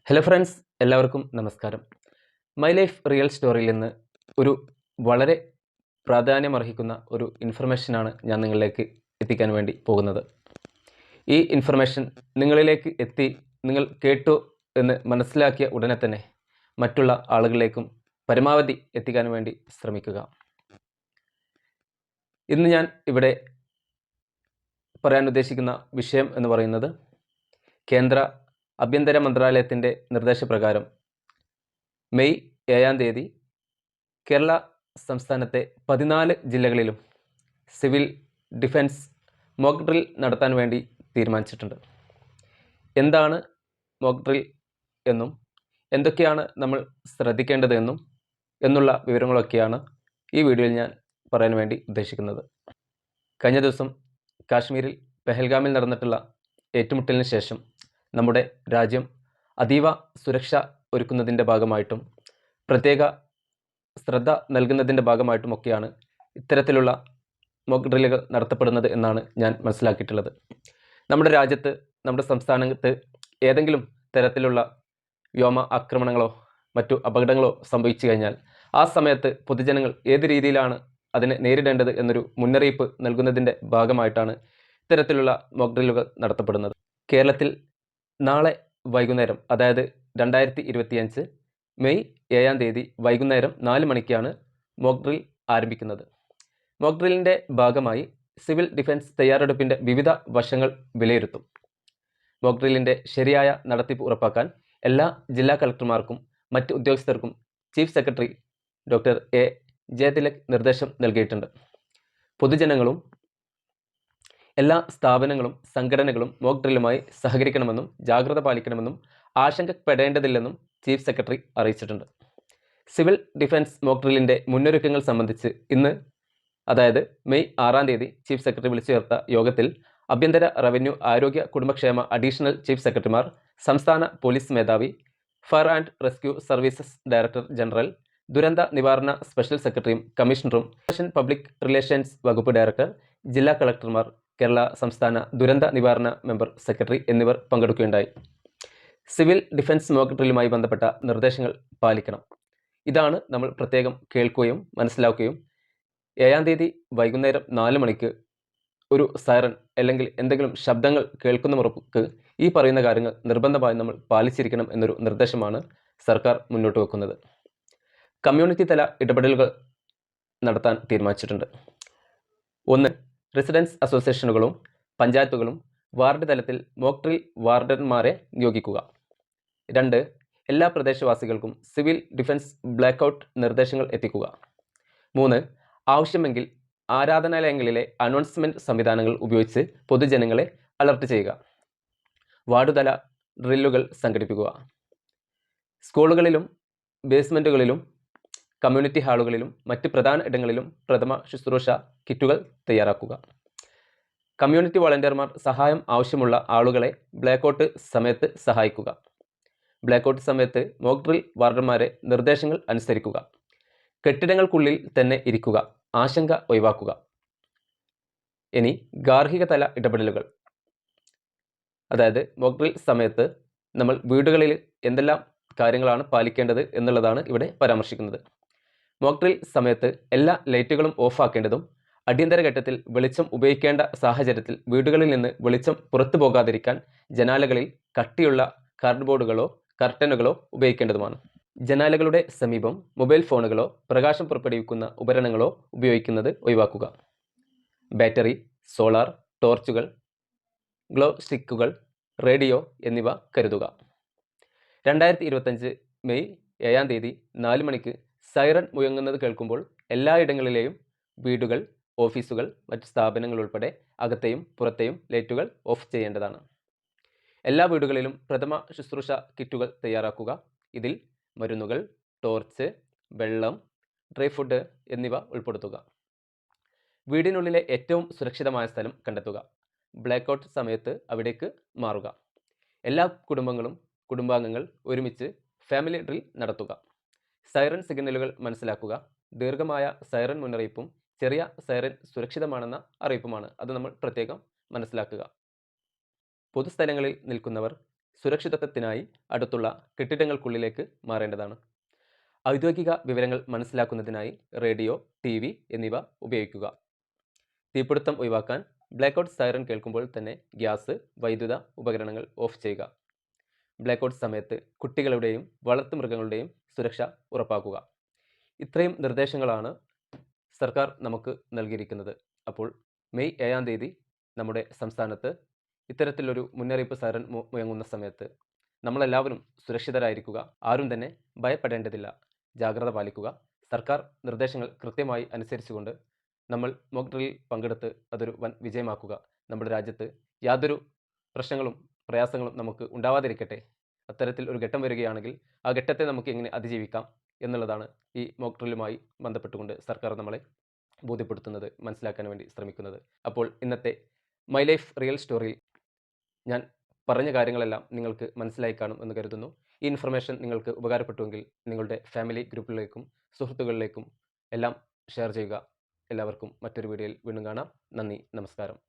Hello friends, എല്ലാവർക്കും നമസ്കാരം. My life real സ്റ്റോറിയിൽ നിന്ന് ഒരു വളരെ പ്രാധാന്യമർഹിക്കുന്ന ഒരു ഇൻഫർമേഷനാണ് ഞാൻ നിങ്ങളിലേക്ക് എത്തിക്കാൻ വേണ്ടി പോകുന്നത്. ഈ ഇൻഫർമേഷൻ നിങ്ങളിലേക്ക് എത്തി നിങ്ങൾ കേട്ടു എന്ന് മനസ്സിലാക്കിയ ഉടനെ തന്നെ മറ്റുള്ള ആളുകളിലേക്കും പരമാവധി എത്തിക്കാൻ വേണ്ടി ശ്രമിക്കുക. ഇന്ന് ഞാൻ ഇവിടെ പറയാൻ ഉദ്ദേശിക്കുന്ന വിഷയം എന്ന് പറയുന്നത് കേന്ദ്ര ആഭ്യന്തര മന്ത്രാലയത്തിൻ്റെ നിർദ്ദേശപ്രകാരം മെയ് 7-ാം തീയതി കേരള സംസ്ഥാനത്തെ 14 ജില്ലകളിലും സിവിൽ ഡിഫൻസ് മോക്ക് ഡ്രിൽ നടത്താൻ വേണ്ടി തീരുമാനിച്ചിട്ടുണ്ട്. എന്താണ് മോക്ക് ഡ്രിൽ എന്നും എന്തൊക്കെയാണ് നമ്മൾ ശ്രദ്ധിക്കേണ്ടത് എന്നുള്ള വിവരങ്ങളൊക്കെയാണ് ഈ വീഡിയോയിൽ ഞാൻ പറയാൻ വേണ്ടി ഉദ്ദേശിക്കുന്നത്. കഴിഞ്ഞ ദിവസം കാശ്മീരിൽ പെഹൽഗാമിൽ നടന്നിട്ടുള്ള ഏറ്റുമുട്ടലിന് ശേഷം നമ്മുടെ രാജ്യം അതീവ സുരക്ഷ ഒരുക്കുന്നതിൻ്റെ ഭാഗമായിട്ടും പ്രത്യേക ശ്രദ്ധ നൽകുന്നതിൻ്റെ ഭാഗമായിട്ടുമൊക്കെയാണ് ഇത്തരത്തിലുള്ള മോക്ക് ഡ്രില്ലുകൾ നടത്തപ്പെടുന്നത് എന്നാണ് ഞാൻ മനസ്സിലാക്കിയിട്ടുള്ളത്. നമ്മുടെ രാജ്യത്ത്, നമ്മുടെ സംസ്ഥാനത്ത് ഏതെങ്കിലും തരത്തിലുള്ള വ്യോമ ആക്രമണങ്ങളോ മറ്റു അപകടങ്ങളോ സംഭവിച്ചു കഴിഞ്ഞാൽ ആ സമയത്ത് പൊതുജനങ്ങൾ ഏത് രീതിയിലാണ് അതിനെ നേരിടേണ്ടത് എന്നൊരു മുന്നറിയിപ്പ് നൽകുന്നതിൻ്റെ ഭാഗമായിട്ടാണ് ഇത്തരത്തിലുള്ള മോക്ക് ഡ്രില്ലുകൾ നടത്തപ്പെടുന്നത്. കേരളത്തിൽ നാളെ വൈകുന്നേരം, അതായത് 2025 മെയ് 7-ാം തീയതി വൈകുന്നേരം 4 മണിക്കാണ് മോക്ക് ഡ്രിൽ ആരംഭിക്കുന്നത്. മോക്ക് ഡ്രില്ലിൻ്റെ ഭാഗമായി സിവിൽ ഡിഫൻസ് തയ്യാറെടുപ്പിൻ്റെ വിവിധ വശങ്ങൾ വിലയിരുത്തും. മോക്ക് ഡ്രില്ലിൻ്റെ ശരിയായ നടത്തിപ്പ് ഉറപ്പാക്കാൻ എല്ലാ ജില്ലാ കളക്ടർമാർക്കും മറ്റ് ഉദ്യോഗസ്ഥർക്കും chief secretary doctor A Jayathilak നിർദ്ദേശം നൽകിയിട്ടുണ്ട്. പൊതുജനങ്ങളും എല്ലാ സ്ഥാപനങ്ങളും സംഘടനകളും മോക്ക് ഡ്രില്ലുമായി സഹകരിക്കണമെന്നും ജാഗ്രത പാലിക്കണമെന്നും ആശങ്കപ്പെടേണ്ടതില്ലെന്നും ചീഫ് സെക്രട്ടറി അറിയിച്ചിട്ടുണ്ട്. സിവിൽ ഡിഫൻസ് മോക്ക് ഡ്രില്ലിൻ്റെ മുന്നൊരുക്കങ്ങൾ സംബന്ധിച്ച് ഇന്ന്, അതായത് മെയ് 6-ാം തീയതി ചീഫ് സെക്രട്ടറി വിളിച്ചു ചേർത്ത യോഗത്തിൽ ആഭ്യന്തര, റവന്യൂ, ആരോഗ്യ, കുടുംബക്ഷേമ അഡീഷണൽ ചീഫ് സെക്രട്ടറിമാർ, സംസ്ഥാന പോലീസ് മേധാവി, fire and rescue services director general, ദുരന്ത നിവാരണ സ്പെഷ്യൽ സെക്രട്ടറിയും കമ്മീഷണറും, പബ്ലിക് റിലേഷൻസ് വകുപ്പ് ഡയറക്ടർ, ജില്ലാ കളക്ടർമാർ, കേരള സംസ്ഥാന ദുരന്ത നിവാരണ മെമ്പർ സെക്രട്ടറി എന്നിവർ പങ്കെടുക്കുകയുണ്ടായി. സിവിൽ ഡിഫൻസ് മോക്ക് ഡ്രില്ലുമായി ബന്ധപ്പെട്ട നിർദ്ദേശങ്ങൾ പാലിക്കണം. ഇതാണ് നമ്മൾ പ്രത്യേകം കേൾക്കുകയും മനസ്സിലാക്കുകയും 7-ാം തീയതി വൈകുന്നേരം 4 മണിക്ക് ഒരു സൈറൻ അല്ലെങ്കിൽ എന്തെങ്കിലും ശബ്ദങ്ങൾ കേൾക്കുന്ന മുറക്ക് ഈ പറയുന്ന കാര്യങ്ങൾ നിർബന്ധമായി നമ്മൾ പാലിച്ചിരിക്കണം എന്നൊരു നിർദ്ദേശമാണ് സർക്കാർ മുന്നോട്ട് വെക്കുന്നത്. കമ്മ്യൂണിറ്റി തല ഇടപെടലുകൾ നടത്താൻ തീരുമാനിച്ചിട്ടുണ്ട്. 1. റെസിഡൻസ് അസോസിയേഷനുകളും പഞ്ചായത്തുകളും വാർഡ് തലത്തിൽ മോക്ക് ഡ്രിൽ വാർഡന്മാരെ നിയോഗിക്കുക. 2. എല്ലാ പ്രദേശവാസികൾക്കും സിവിൽ ഡിഫൻസ് ബ്ലാക്കൗട്ട് നിർദ്ദേശങ്ങൾ എത്തിക്കുക. 3. ആവശ്യമെങ്കിൽ ആരാധനാലയങ്ങളിലെ അനൗൺസ്മെൻറ്റ് സംവിധാനങ്ങൾ ഉപയോഗിച്ച് പൊതുജനങ്ങളെ അലർട്ട് ചെയ്യുക. വാർഡുതല ഡ്രില്ലുകൾ സംഘടിപ്പിക്കുക. സ്കൂളുകളിലും ബേസ്മെൻറ്റുകളിലും കമ്മ്യൂണിറ്റി ഹാളുകളിലും മറ്റ് പ്രധാന ഇടങ്ങളിലും പ്രഥമ ശുശ്രൂഷ കിറ്റുകൾ തയ്യാറാക്കുക. കമ്മ്യൂണിറ്റി വോളണ്ടിയർമാർ സഹായം ആവശ്യമുള്ള ആളുകളെ ബ്ലാക്കൗട്ട് സമയത്ത് സഹായിക്കുക. ബ്ലാക്കൗട്ട് സമയത്ത് മോക്ക് ഡ്രിൽ വാർഡന്മാരെ നിർദ്ദേശങ്ങൾ അനുസരിക്കുക. കെട്ടിടങ്ങൾക്കുള്ളിൽ തന്നെ ഇരിക്കുക. ആശങ്ക ഒഴിവാക്കുക. ഇനി ഗാർഹിക തല ഇടപെടലുകൾ, അതായത് മോക്ക് ഡ്രിൽ സമയത്ത് നമ്മൾ വീടുകളിൽ എന്തെല്ലാം കാര്യങ്ങളാണ് പാലിക്കേണ്ടത് എന്നുള്ളതാണ് ഇവിടെ പരാമർശിക്കുന്നത്. മോക്ക് ഡ്രിൽ സമയത്ത് എല്ലാ ലൈറ്റുകളും ഓഫാക്കേണ്ടതും അടിയന്തര ഘട്ടത്തിൽ വെളിച്ചം ഉപയോഗിക്കേണ്ട സാഹചര്യത്തിൽ വീടുകളിൽ നിന്ന് വെളിച്ചം പുറത്തു പോകാതിരിക്കാൻ ജനാലകളിൽ കട്ടിയുള്ള കാർഡ്ബോർഡുകളോ കർട്ടനുകളോ ഉപയോഗിക്കേണ്ടതുമാണ്. ജനാലകളുടെ സമീപം മൊബൈൽ ഫോണുകളോ പ്രകാശം പുറപ്പെടുവിക്കുന്ന ഉപകരണങ്ങളോ ഉപയോഗിക്കുന്നത് ഒഴിവാക്കുക. ബാറ്ററി, സോളാർ, ടോർച്ചുകൾ, ഗ്ലോ സ്റ്റിക്കുകൾ, റേഡിയോ എന്നിവ കരുതുക. 2025 മെയ് 7-ാം തീയതി 4 മണിക്ക് സൈറൻ മുഴങ്ങുന്നത് കേൾക്കുമ്പോൾ എല്ലായിടങ്ങളിലെയും വീടുകൾ, ഓഫീസുകൾ, മറ്റ് സ്ഥാപനങ്ങൾ ഉൾപ്പെടെ അകത്തെയും പുറത്തെയും ലൈറ്റുകൾ ഓഫ് ചെയ്യേണ്ടതാണ്. എല്ലാ വീടുകളിലും പ്രഥമ ശുശ്രൂഷ കിറ്റുകൾ തയ്യാറാക്കുക. ഇതിൽ മരുന്നുകൾ, ടോർച്ച്, വെള്ളം, ഡ്രൈ ഫുഡ് എന്നിവ ഉൾപ്പെടുത്തുക. വീടിനുള്ളിലെ ഏറ്റവും സുരക്ഷിതമായ സ്ഥലം കണ്ടെത്തുക. ബ്ലാക്കൗട്ട് സമയത്ത് അവിടേക്ക് മാറുക. എല്ലാ കുടുംബാംഗങ്ങൾ ഒരുമിച്ച് ഫാമിലി ഡ്രിൽ നടത്തുക. സൈറൻ സിഗ്നലുകൾ മനസ്സിലാക്കുക. ദീർഘമായ സൈറൻ മുന്നറിയിപ്പും ചെറിയ സൈറൻ സുരക്ഷിതമാണെന്ന അറിയിപ്പുമാണ്. അത് നമ്മൾ പ്രത്യേകം മനസ്സിലാക്കുക. പൊതുസ്ഥലങ്ങളിൽ നിൽക്കുന്നവർ സുരക്ഷിതത്വത്തിനായി അടുത്തുള്ള കെട്ടിടങ്ങൾക്കുള്ളിലേക്ക് മാറേണ്ടതാണ്. ഔദ്യോഗിക വിവരങ്ങൾ മനസ്സിലാക്കുന്നതിനായി റേഡിയോ, TV എന്നിവ ഉപയോഗിക്കുക. തീപിടുത്തം ഒഴിവാക്കാൻ ബ്ലാക്കൗട്ട് സൈറൺ കേൾക്കുമ്പോൾ തന്നെ ഗ്യാസ്, വൈദ്യുത ഉപകരണങ്ങൾ ഓഫ് ചെയ്യുക. ബ്ലാക്കൗട്ട് സമയത്ത് കുട്ടികളുടെയും വളർത്തുമൃഗങ്ങളുടെയും സുരക്ഷ ഉറപ്പാക്കുക. ഇത്രയും നിർദ്ദേശങ്ങളാണ് സർക്കാർ നമുക്ക് നൽകിയിരിക്കുന്നത്. അപ്പോൾ മെയ് 7-ാം തീയതി നമ്മുടെ സംസ്ഥാനത്ത് ഇത്തരത്തിലൊരു മുന്നറിയിപ്പ് സൈറൺ മുഴങ്ങുന്ന സമയത്ത് നമ്മളെല്ലാവരും സുരക്ഷിതരായിരിക്കുക. ആരും തന്നെ ഭയപ്പെടേണ്ടതില്ല. ജാഗ്രത പാലിക്കുക. സർക്കാർ നിർദ്ദേശങ്ങൾ കൃത്യമായി അനുസരിച്ചുകൊണ്ട് നമ്മൾ മോക്ക് ഡ്രില്ലിൽ പങ്കെടുത്ത് അതൊരു വൻ വിജയമാക്കുക. നമ്മുടെ രാജ്യത്ത് യാതൊരു പ്രശ്നങ്ങളും പ്രയാസങ്ങളും നമുക്ക് ഉണ്ടാവാതിരിക്കട്ടെ. അത്തരത്തിൽ ഒരു ഘട്ടം വരികയാണെങ്കിൽ ആ ഘട്ടത്തെ നമുക്ക് എങ്ങനെ അതിജീവിക്കാം എന്നുള്ളതാണ് ഈ മോക്ക് ഡ്രില്ലുമായി ബന്ധപ്പെട്ടുകൊണ്ട് സർക്കാർ നമ്മളെ ബോധ്യപ്പെടുത്തുന്നത്, മനസ്സിലാക്കാൻ വേണ്ടി ശ്രമിക്കുന്നത്. അപ്പോൾ ഇന്നത്തെ മൈ ലൈഫ് റിയൽ സ്റ്റോറിയിൽ ഞാൻ പറഞ്ഞ കാര്യങ്ങളെല്ലാം നിങ്ങൾക്ക് മനസ്സിലായി കാണും എന്ന് കരുതുന്നു. ഈ ഇൻഫർമേഷൻ നിങ്ങൾക്ക് ഉപകാരപ്പെട്ടുവെങ്കിൽ നിങ്ങളുടെ ഫാമിലി ഗ്രൂപ്പിലേക്കും സുഹൃത്തുക്കളിലേക്കും എല്ലാം ഷെയർ ചെയ്യുക. എല്ലാവർക്കും മറ്റൊരു വീഡിയോയിൽ വീണ്ടും കാണാം. നന്ദി, നമസ്കാരം.